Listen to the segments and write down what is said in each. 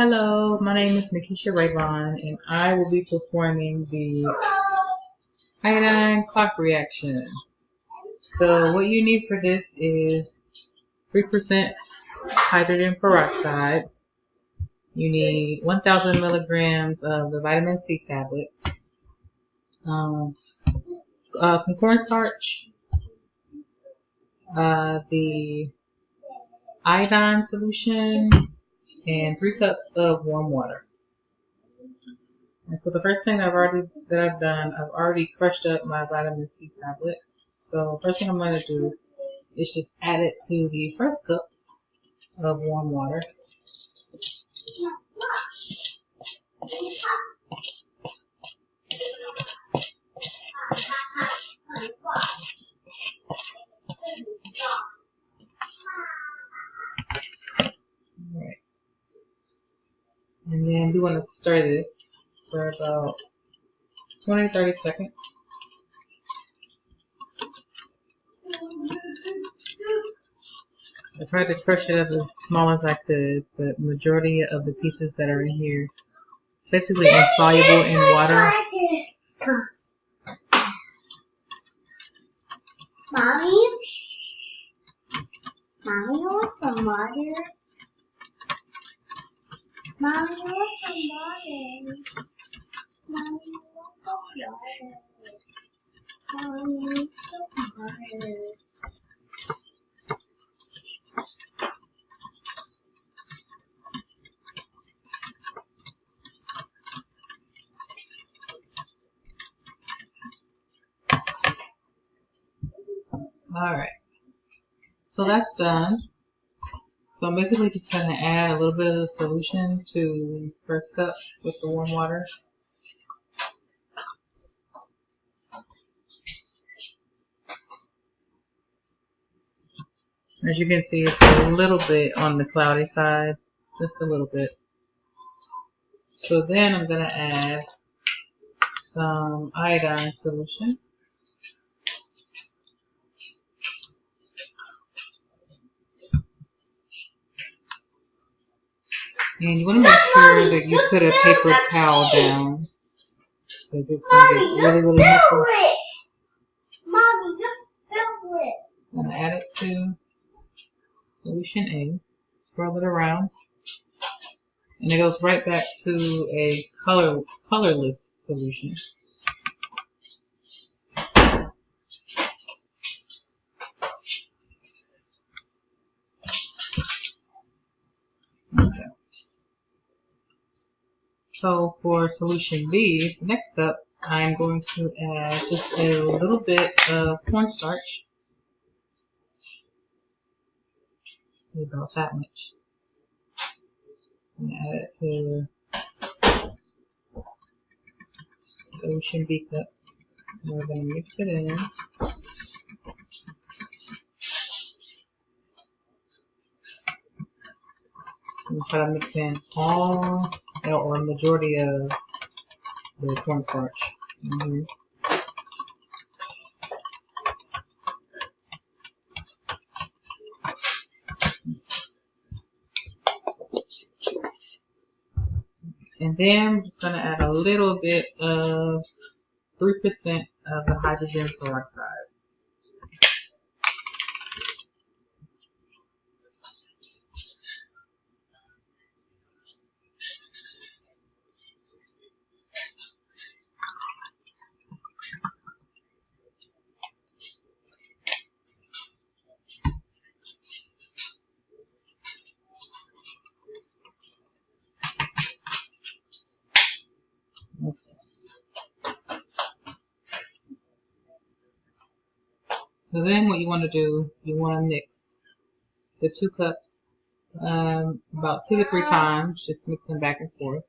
Hello, my name is Nikisha Rayvon, and I will be performing the iodine clock reaction. So what you need for this is 3% hydrogen peroxide. You need 1,000 milligrams of the vitamin C tablets, some cornstarch, the iodine solution, and 3 cups of warm water. And so the first thing I've already crushed up my vitamin C tablets. So first thing I'm going to do is just add it to the first cup of warm water. Alright. And then we want to stir this for about 20-30 seconds. I tried to crush it up as small as I could, but majority of the pieces that are in here basically insoluble in water. Mommy, you want some water? Mommy, you want some water? Mommy, you want some water? Mommy, you want some water? Alright, so that's done. So I'm basically just going to add a little bit of the solution to the first cup with the warm water. As you can see, it's a little bit on the cloudy side, just a little bit. So then I'm going to add some iodine solution. And you want to make sure that you put a paper towel down, because it's going to get really, really messy. Mommy, just spill it. I'm going to add it to solution A, swirl it around, and it goes right back to a colorless solution. Okay. So for solution B, the next cup, I'm going to add just a little bit of cornstarch. About that much. And add it to solution B cup. We're going to mix it in. And try to mix in all or a majority of the cornstarch in here. And then I'm just going to add a little bit of 3% of the hydrogen peroxide. So then what you want to do, you want to mix the 2 cups about 2 to 3 times, just mix them back and forth.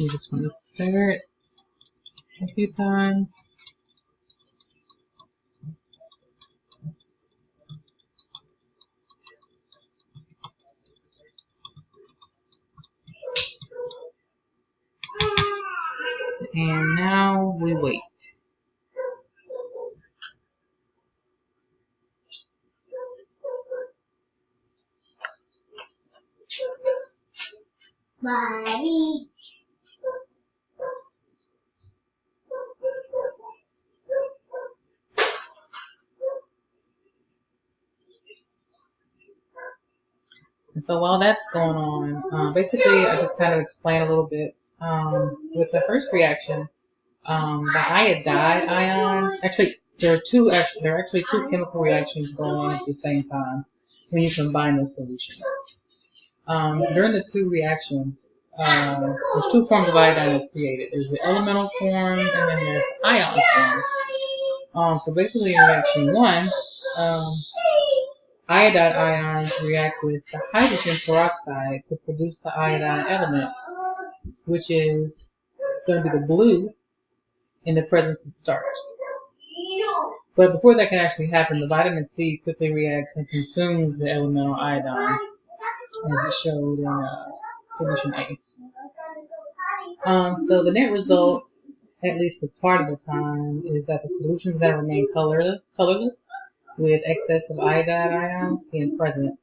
You just want to stir it a few times. And now we wait. Mommy. And so while that's going on, basically I just kind of explain a little bit with the first reaction. The iodide ion, actually there are actually two chemical reactions going on at the same time when you combine the solution. During the two reactions, there's two forms of iodine that's created. There's the elemental form and then there's the ion form. So basically in reaction one, iodide ions react with the hydrogen peroxide to produce the iodine element, which is going to be the blue in the presence of starch. But before that can actually happen, the vitamin C quickly reacts and consumes the elemental iodine, as it showed in solution A. So the net result, at least for part of the time, is that the solutions that remain colorless with excess of iodide ions being present.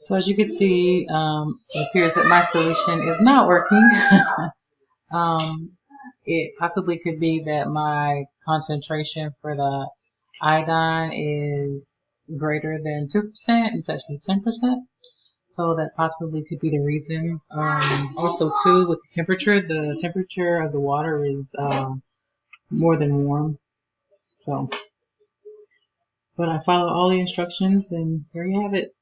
So as you can see, it appears that my solution is not working. It possibly could be that my concentration for the iodine is greater than 2%. It's actually 10%. So that possibly could be the reason. Also too, with the temperature of the water is more than warm. So, but I follow all the instructions and there you have it.